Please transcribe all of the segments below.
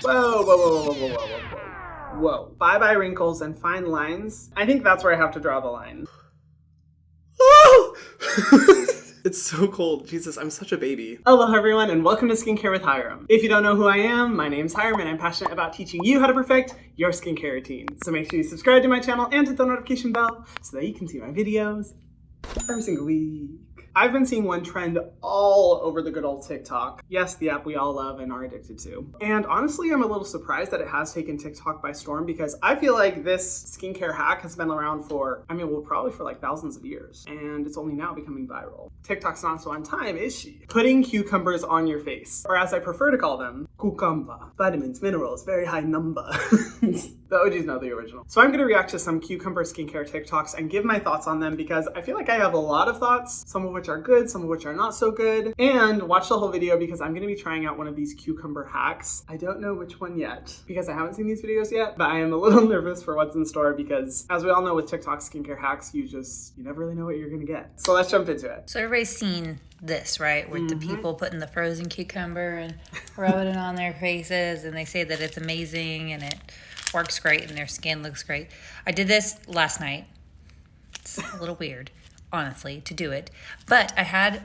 Whoa, whoa, whoa, whoa, whoa, whoa, whoa, whoa. Whoa. Bye-bye wrinkles and fine lines. I think that's where I have to draw the line. Oh! It's so cold. Jesus, I'm such a baby. Hello everyone and welcome to Skincare with Hiram. If you don't know who I am, my name's Hiram and I'm passionate about teaching you how to perfect your skincare routine. So make sure you subscribe to my channel and hit the notification bell so that you can see my videos every single week. I've been seeing one trend all over the good old TikTok. Yes, the app we all love and are addicted to. And honestly, I'm a little surprised that it has taken TikTok by storm because I feel like this skincare hack has been around for, probably for like thousands of years. And it's only now becoming viral. TikTok's not so on time, is she? Putting cucumbers on your face, or as I prefer to call them, cucumber. Vitamins, minerals, very high number. The OGs know the original. So I'm gonna react to some cucumber skincare TikToks and give my thoughts on them because I feel like I have a lot of thoughts, some of which are good, some of which are not so good. And watch the whole video because I'm gonna be trying out one of these cucumber hacks. I don't know which one yet because I haven't seen these videos yet, but I am a little nervous for what's in store because as we all know with TikTok skincare hacks, you never really know what you're gonna get. So let's jump into it. So everybody's seen this, right? With the people putting the frozen cucumber and rubbing it on their faces and they say that it's amazing and it works great and their skin looks great. I did this last night. It's a little weird, honestly, to do it. But I had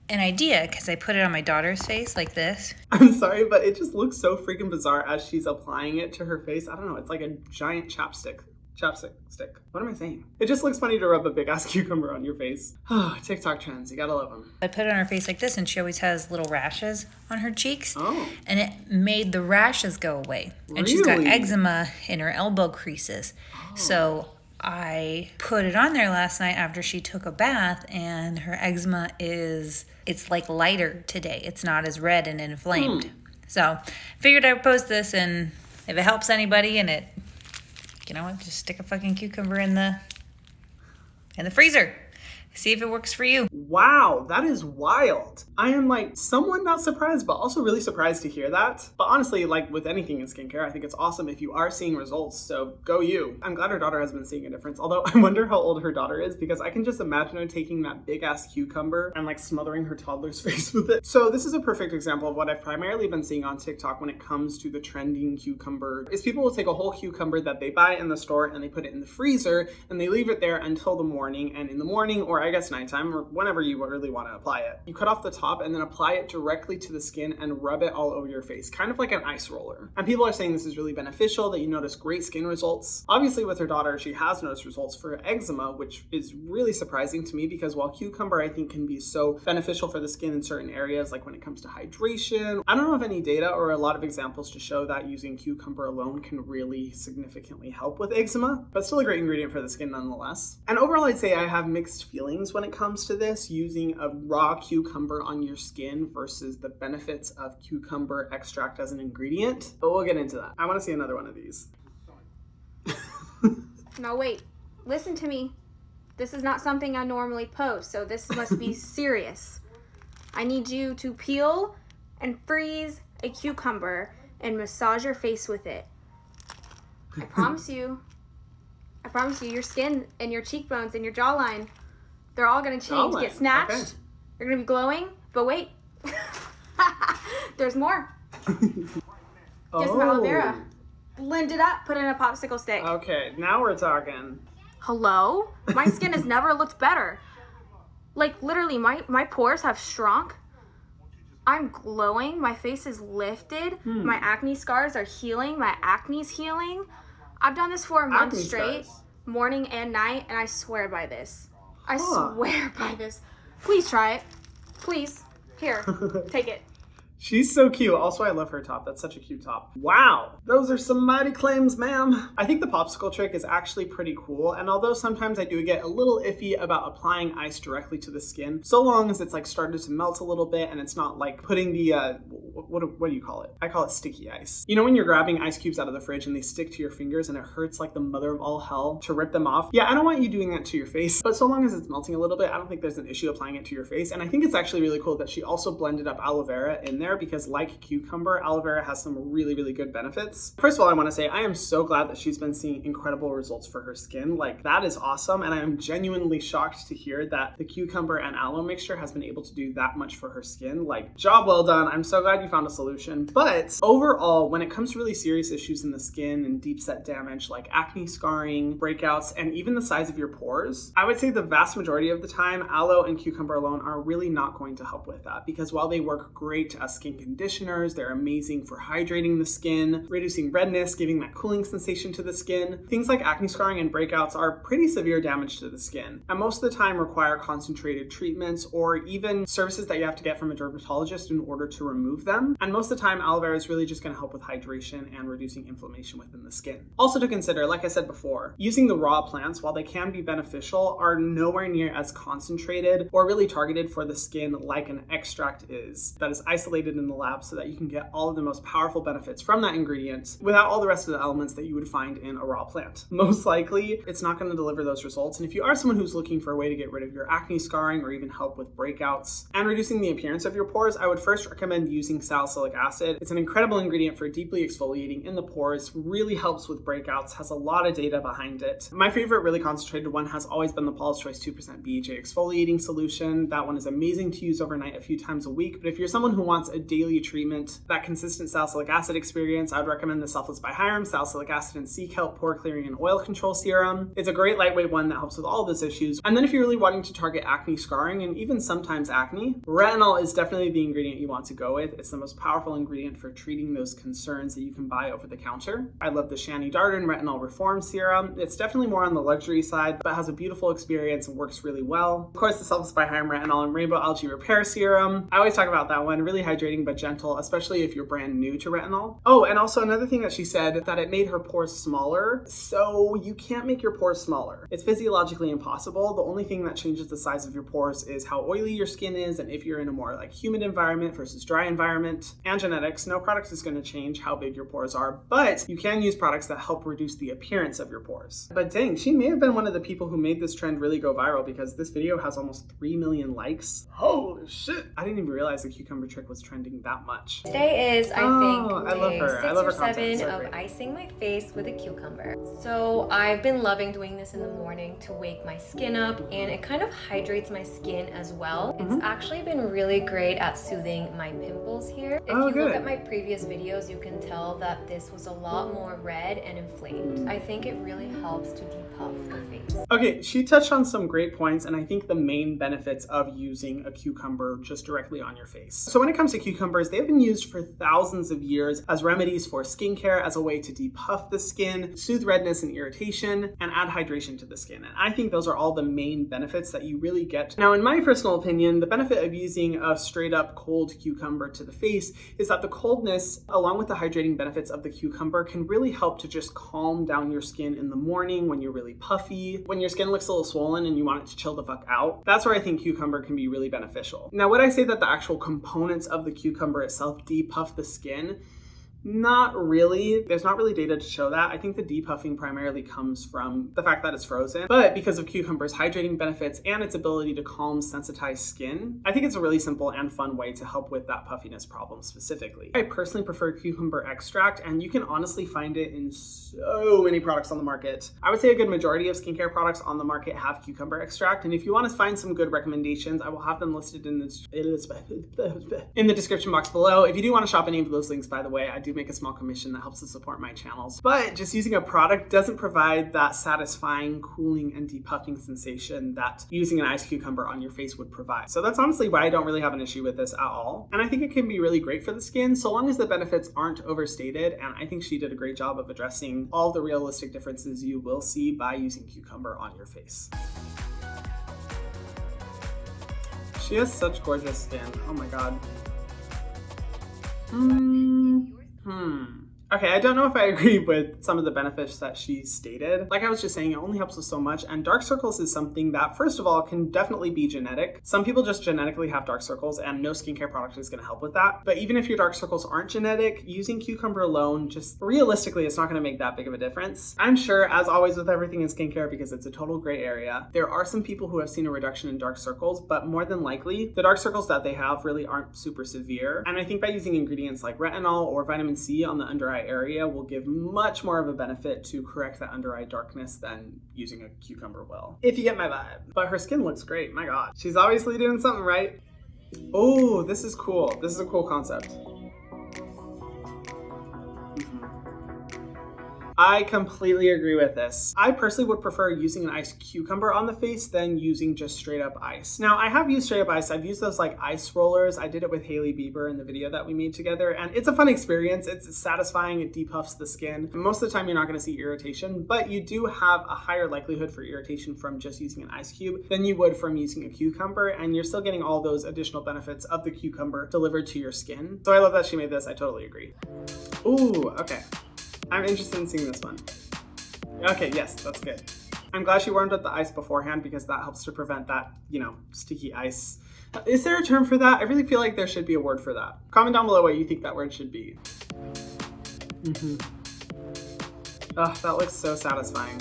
an idea because I put it on my daughter's face like this. I'm sorry, but it just looks so freaking bizarre as she's applying it to her face. I don't know, it's like a giant chapstick stick. What am I saying? It just looks funny to rub a big ass cucumber on your face. Oh, TikTok trends, you gotta love them. I put it on her face like this and she always has little rashes on her cheeks. Oh. And it made the rashes go away. Really? And she's got eczema in her elbow creases. Oh. So I put it on there last night after she took a bath and her eczema it's like lighter today. It's not as red and inflamed. So figured I'd post this and if it helps anybody and it, you know what, just stick a fucking cucumber in the freezer. See if it works for you. Wow, that is wild. I am like somewhat not surprised, but also really surprised to hear that. But honestly, like with anything in skincare, I think it's awesome if you are seeing results, so go you. I'm glad her daughter has been seeing a difference, although I wonder how old her daughter is because I can just imagine her taking that big ass cucumber and like smothering her toddler's face with it. So this is a perfect example of what I've primarily been seeing on TikTok when it comes to the trending cucumber, is people will take a whole cucumber that they buy in the store and they put it in the freezer and they leave it there until the morning, and in the morning, or I guess nighttime, or whenever you really want to apply it, you cut off the top and then apply it directly to the skin and rub it all over your face, kind of like an ice roller. And people are saying this is really beneficial, that you notice great skin results. Obviously with her daughter, she has noticed results for eczema, which is really surprising to me because while cucumber I think can be so beneficial for the skin in certain areas, like when it comes to hydration, I don't know of any data or a lot of examples to show that using cucumber alone can really significantly help with eczema, but still a great ingredient for the skin nonetheless. And overall I'd say I have mixed feelings when it comes to this, using a raw cucumber on your skin versus the benefits of cucumber extract as an ingredient, but we'll get into that. I want to see another one of these. No, wait, listen to me. This is not something I normally post, so this must be serious. I need you to peel and freeze a cucumber and massage your face with it. I promise you, your skin and your cheekbones and your jawline, they're all gonna change, get snatched. Okay. You're gonna be glowing, but wait, there's more. Get some aloe vera, blend it up, put it in a popsicle stick. Okay, now we're talking. Hello? My skin has never looked better. Like literally, my pores have shrunk. I'm glowing, my face is lifted, my acne scars are healing, my acne's healing. I've done this for a month straight, morning and night, and I swear by this. I swear by this. Please try it. Please. Here, take it. She's so cute. Also, I love her top. That's such a cute top. Wow. Those are some mighty claims, ma'am. I think the popsicle trick is actually pretty cool. And although sometimes I do get a little iffy about applying ice directly to the skin, so long as it's like started to melt a little bit and it's not like putting the, what do you call it? I call it sticky ice. You know when you're grabbing ice cubes out of the fridge and they stick to your fingers and it hurts like the mother of all hell to rip them off? Yeah, I don't want you doing that to your face. But so long as it's melting a little bit, I don't think there's an issue applying it to your face. And I think it's actually really cool that she also blended up aloe vera in there because like cucumber, aloe vera has some really, really good benefits. First of all, I want to say I am so glad that she's been seeing incredible results for her skin. Like that is awesome. And I am genuinely shocked to hear that the cucumber and aloe mixture has been able to do that much for her skin. Like job well done. I'm so glad you found a solution. But overall, when it comes to really serious issues in the skin and deep set damage like acne scarring, breakouts, and even the size of your pores, I would say the vast majority of the time, aloe and cucumber alone are really not going to help with that, because while they work great as skin conditioners, they're amazing for hydrating the skin, reducing redness, giving that cooling sensation to the skin. Things like acne scarring and breakouts are pretty severe damage to the skin, and most of the time require concentrated treatments or even services that you have to get from a dermatologist in order to remove them. And most of the time, aloe vera is really just going to help with hydration and reducing inflammation within the skin. Also to consider, like I said before, using the raw plants, while they can be beneficial, are nowhere near as concentrated or really targeted for the skin like an extract is, that is isolated in the lab so that you can get all of the most powerful benefits from that ingredient without all the rest of the elements that you would find in a raw plant. Most likely, it's not going to deliver those results. And if you are someone who's looking for a way to get rid of your acne scarring or even help with breakouts and reducing the appearance of your pores, I would first recommend using salicylic acid. It's an incredible ingredient for deeply exfoliating in the pores, really helps with breakouts, has a lot of data behind it. My favorite really concentrated one has always been the Paula's Choice 2% BHA exfoliating solution. That one is amazing to use overnight a few times a week, but if you're someone who wants a daily treatment, that consistent salicylic acid experience, I would recommend the Selfless by Hyram Salicylic Acid and Sea Kelp Pore Clearing and Oil Control Serum. It's a great lightweight one that helps with all of those issues. And then if you're really wanting to target acne scarring and even sometimes acne, retinol is definitely the ingredient you want to go with. It's the most powerful ingredient for treating those concerns that you can buy over the counter. I love the Shani Darden Retinol Reform Serum. It's definitely more on the luxury side, but has a beautiful experience and works really well. Of course, the Selfless by Hyram Retinol and Rainbow Algae Repair Serum. I always talk about that one. Really hydrating but gentle, especially if you're brand new to retinol. Oh, and also another thing that she said, that it made her pores smaller. So you can't make your pores smaller. It's physiologically impossible. The only thing that changes the size of your pores is how oily your skin is and if you're in a more like humid environment versus dry environment. And genetics, no product is going to change how big your pores are, but you can use products that help reduce the appearance of your pores. But dang, she may have been one of the people who made this trend really go viral, because this video has almost 3 million likes. Holy shit! I didn't even realize the cucumber trick was trending that much. Today is, I think, I love day her. 6 I love or her content. 7 So of great. icing my face with a cucumber. So I've been loving doing this in the morning to wake my skin up, and it kind of hydrates my skin as well. It's actually been really great at soothing my pimples here. If you look at my previous videos, you can tell that this was a lot more red and inflamed. I think it really helps to depuff the face. Okay, she touched on some great points, and I think the main benefits of using a cucumber just directly on your face. So when it comes to cucumbers, they've been used for thousands of years as remedies for skincare, as a way to depuff the skin, soothe redness and irritation, and add hydration to the skin. And I think those are all the main benefits that you really get. Now, in my personal opinion, the benefit of using a straight up cold cucumber to the face is that the coldness, along with the hydrating benefits of the cucumber, can really help to just calm down your skin in the morning when you're really puffy, when your skin looks a little swollen and you want it to chill the fuck out. That's where I think cucumber can be really beneficial. Now, would I say that the actual components of the cucumber itself depuff the skin? Not really. There's not really data to show that. I think the depuffing primarily comes from the fact that it's frozen, but because of cucumber's hydrating benefits and its ability to calm sensitized skin, I think it's a really simple and fun way to help with that puffiness problem specifically. I personally prefer cucumber extract, and you can honestly find it in so many products on the market. I would say a good majority of skincare products on the market have cucumber extract, and if you want to find some good recommendations, I will have them listed in the description box below. If you do want to shop any of those links, by the way, I do make a small commission that helps to support my channels. But just using a product doesn't provide that satisfying cooling and depuffing sensation that using an iced cucumber on your face would provide. So that's honestly why I don't really have an issue with this at all. And I think it can be really great for the skin so long as the benefits aren't overstated. And I think she did a great job of addressing all the realistic differences you will see by using cucumber on your face. She has such gorgeous skin. Oh my god. Okay, I don't know if I agree with some of the benefits that she stated. Like I was just saying, it only helps with so much, and dark circles is something that, first of all, can definitely be genetic. Some people just genetically have dark circles, and no skincare product is going to help with that. But even if your dark circles aren't genetic, using cucumber alone, just realistically, it's not going to make that big of a difference. I'm sure, as always with everything in skincare, because it's a total gray area, there are some people who have seen a reduction in dark circles, but more than likely, the dark circles that they have really aren't super severe. And I think by using ingredients like retinol or vitamin C on the under eye area will give much more of a benefit to correct that under eye darkness than using a cucumber will, if you get my vibe. But her skin looks great, my god. She's obviously doing something right. Oh, this is cool. This is a cool concept. I completely agree with this. I personally would prefer using an iced cucumber on the face than using just straight up ice. Now, I have used straight up ice. I've used those like ice rollers. I did it with Hailey Bieber in the video that we made together, and it's a fun experience. It's satisfying. It depuffs the skin. Most of the time, you're not going to see irritation, but you do have a higher likelihood for irritation from just using an ice cube than you would from using a cucumber, and you're still getting all those additional benefits of the cucumber delivered to your skin. So I love that she made this. I totally agree. Ooh, okay. I'm interested in seeing this one. Okay, yes, that's good. I'm glad she warmed up the ice beforehand because that helps to prevent that, sticky ice. Is there a term for that? I really feel like there should be a word for that. Comment down below what you think that word should be. Oh, that looks so satisfying.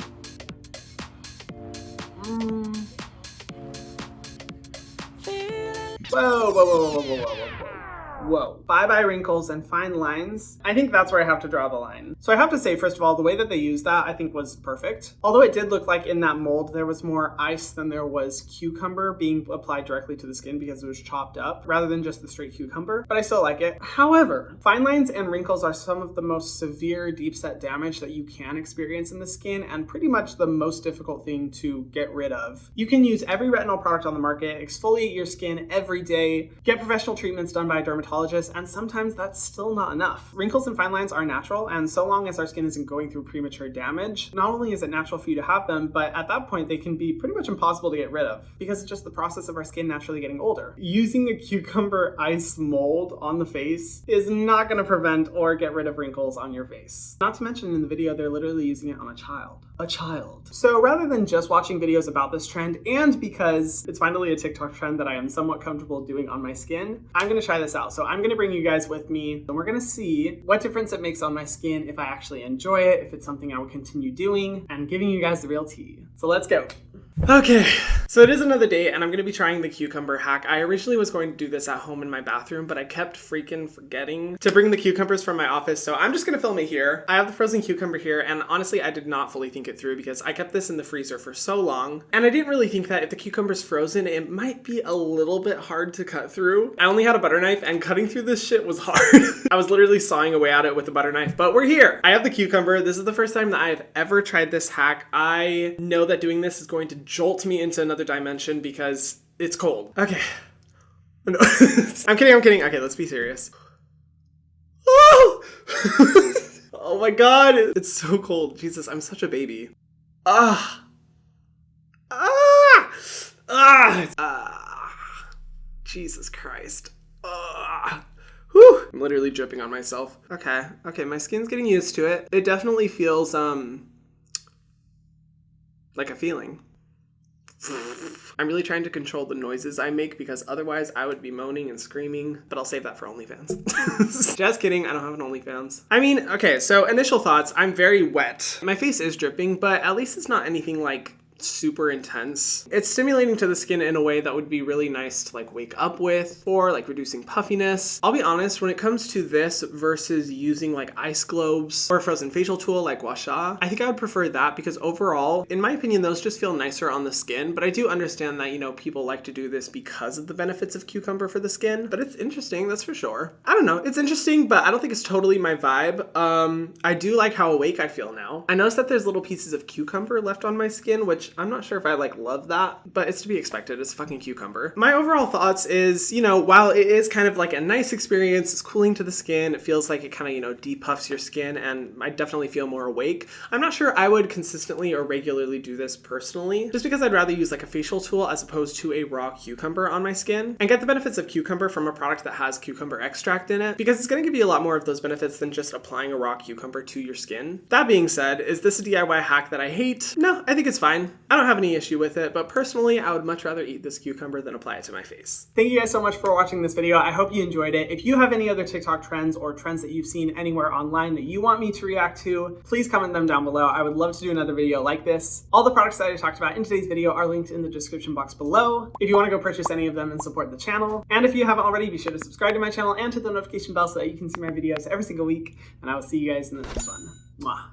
Whoa. Bye-bye wrinkles and fine lines. I think that's where I have to draw the line. So I have to say, first of all, the way that they used that I think was perfect. Although it did look like in that mold there was more ice than there was cucumber being applied directly to the skin because it was chopped up rather than just the straight cucumber, but I still like it. However, fine lines and wrinkles are some of the most severe deep set damage that you can experience in the skin and pretty much the most difficult thing to get rid of. You can use every retinol product on the market, exfoliate your skin every day, get professional treatments done by a dermatologist, and sometimes that's still not enough. Wrinkles and fine lines are natural, and so long as our skin isn't going through premature damage, not only is it natural for you to have them, but at that point they can be pretty much impossible to get rid of because it's just the process of our skin naturally getting older. Using a cucumber ice mold on the face is not going to prevent or get rid of wrinkles on your face. Not to mention in the video, they're literally using it on a child. So rather than just watching videos about this trend, and because it's finally a TikTok trend that I am somewhat comfortable doing on my skin, I'm gonna try this out. So I'm gonna bring you guys with me and we're gonna see what difference it makes on my skin, if I actually enjoy it, if it's something I would continue doing, and giving you guys the real tea. So let's go. Okay, so it is another day and I'm going to be trying the cucumber hack. I originally was going to do this at home in my bathroom, but I kept freaking forgetting to bring the cucumbers from my office, so I'm just going to film it here. I have the frozen cucumber here, and honestly, I did not fully think it through because I kept this in the freezer for so long, and I didn't really think that if the cucumber's frozen, it might be a little bit hard to cut through. I only had a butter knife, and cutting through this shit was hard. I was literally sawing away at it with a butter knife, but we're here. I have the cucumber. This is the first time that I've ever tried this hack. I know that doing this is going to jolt me into another dimension because it's cold. Okay. No. I'm kidding. Okay, let's be serious. Oh! Oh my god. It's so cold. Jesus, I'm such a baby. Jesus Christ. Whew. I'm literally dripping on myself. Okay, my skin's getting used to it. It definitely feels, like a feeling. I'm really trying to control the noises I make because otherwise I would be moaning and screaming, but I'll save that for OnlyFans. Just kidding, I don't have an OnlyFans. I mean, okay, so initial thoughts, I'm very wet. My face is dripping, but at least it's not anything like super intense. It's stimulating to the skin in a way that would be really nice to like wake up with, or like reducing puffiness. I'll be honest, when it comes to this versus using like ice globes or a frozen facial tool like Gua Sha, I think I would prefer that because overall, in my opinion, those just feel nicer on the skin, but I do understand that, people like to do this because of the benefits of cucumber for the skin, but it's interesting, that's for sure. I don't know, it's interesting, but I don't think it's totally my vibe. I do like how awake I feel now. I noticed that there's little pieces of cucumber left on my skin, which I'm not sure if I love that, but it's to be expected. It's fucking cucumber. My overall thoughts is, while it is kind of like a nice experience, it's cooling to the skin, it feels like it kind of, depuffs your skin, and I definitely feel more awake. I'm not sure I would consistently or regularly do this personally, just because I'd rather use like a facial tool as opposed to a raw cucumber on my skin, and get the benefits of cucumber from a product that has cucumber extract in it, because it's going to give you a lot more of those benefits than just applying a raw cucumber to your skin. That being said, is this a DIY hack that I hate? No, I think it's fine. I don't have any issue with it, but personally, I would much rather eat this cucumber than apply it to my face. Thank you guys so much for watching this video. I hope you enjoyed it. If you have any other TikTok trends or trends that you've seen anywhere online that you want me to react to, please comment them down below. I would love to do another video like this. All the products that I talked about in today's video are linked in the description box below if you want to go purchase any of them and support the channel. And if you haven't already, be sure to subscribe to my channel and hit the notification bell so that you can see my videos every single week. And I will see you guys in the next one. Mwah.